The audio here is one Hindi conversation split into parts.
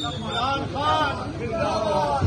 इमरान खान जिंदाबाद।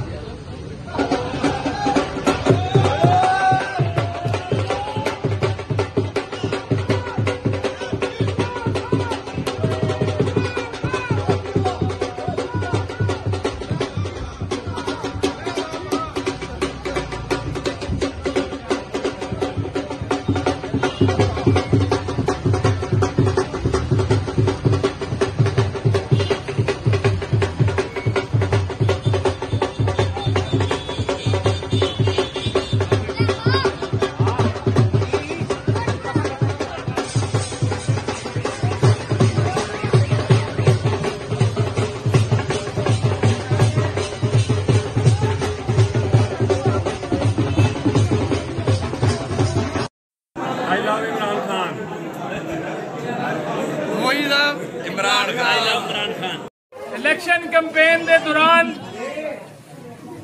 इलेक्शन कैंपेन के दौरान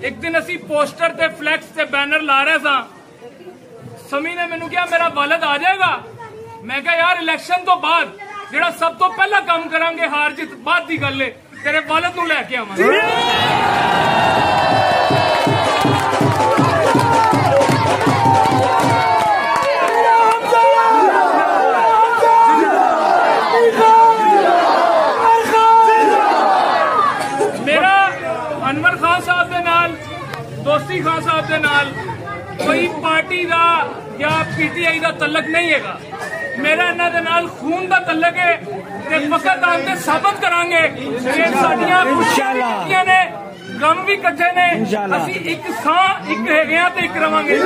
एक दिन असी पोस्टर ते फ्लैक्स ते बैनर ला रहे सा। समी ने मैनू कहा मेरा वालद आ जाएगा। मैं कहा यार इलेक्शन तो बाद जेड़ा सब तो पहला काम करांगे हार जित बाद की गल है, तेरे वालद नू लैके आवांगे। अनवर खान साहब दे नाल दोस्ती खान साहब दे नाल कोई पार्टी का या पीटीआई का तलक नहीं है। मेरा इन्हां दे नाल खून का तलक है ते फकत आंदे साबित करांगे कि साडियां खुशियां ने गम भी इकट्ठे ने। असीं एक सां एक हैगे ते एक रवांगे।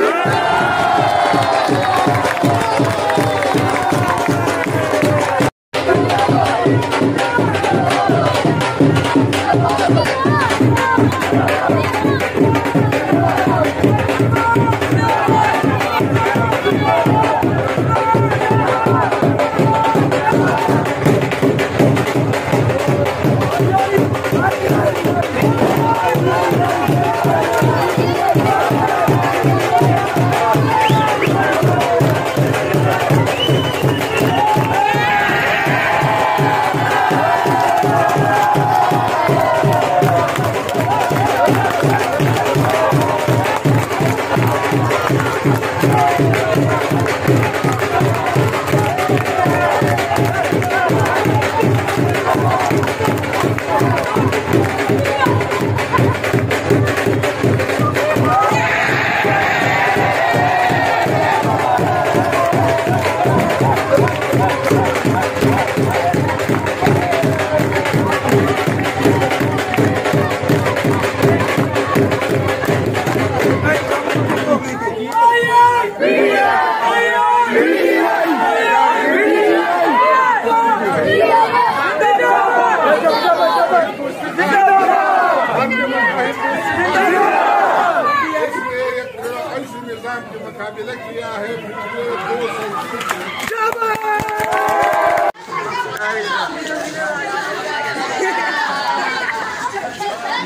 मुकाबला किया है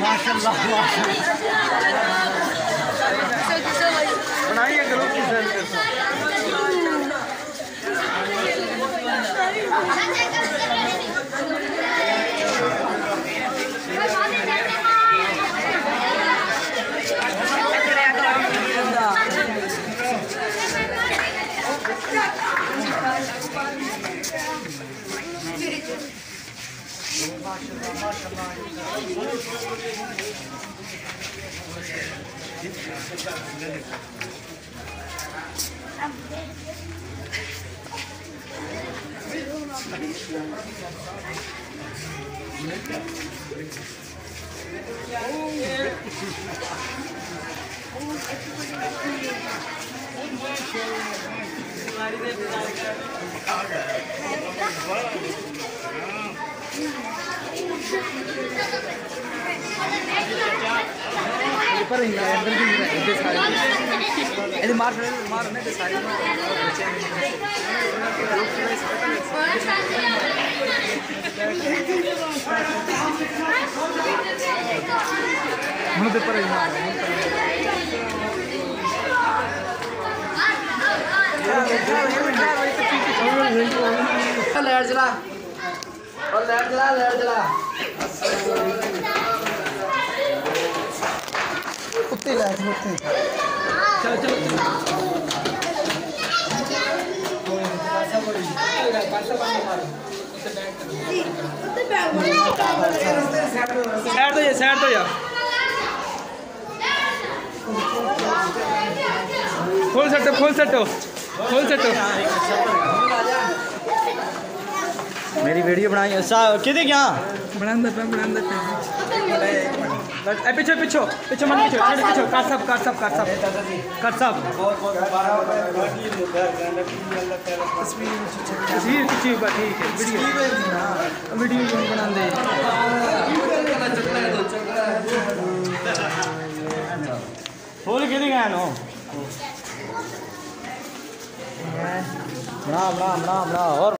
माशाल्लाह बनाइए ग्रुप की लाइट जला और लाइट जला साइड तो यार फुल सेट मेरी वीडियो बनाई किधे क्या बनांदा पीछे मन पीछे कर सब तस्वीर ठीक है वीडियो बनांदे फुल किधे गया नो बना और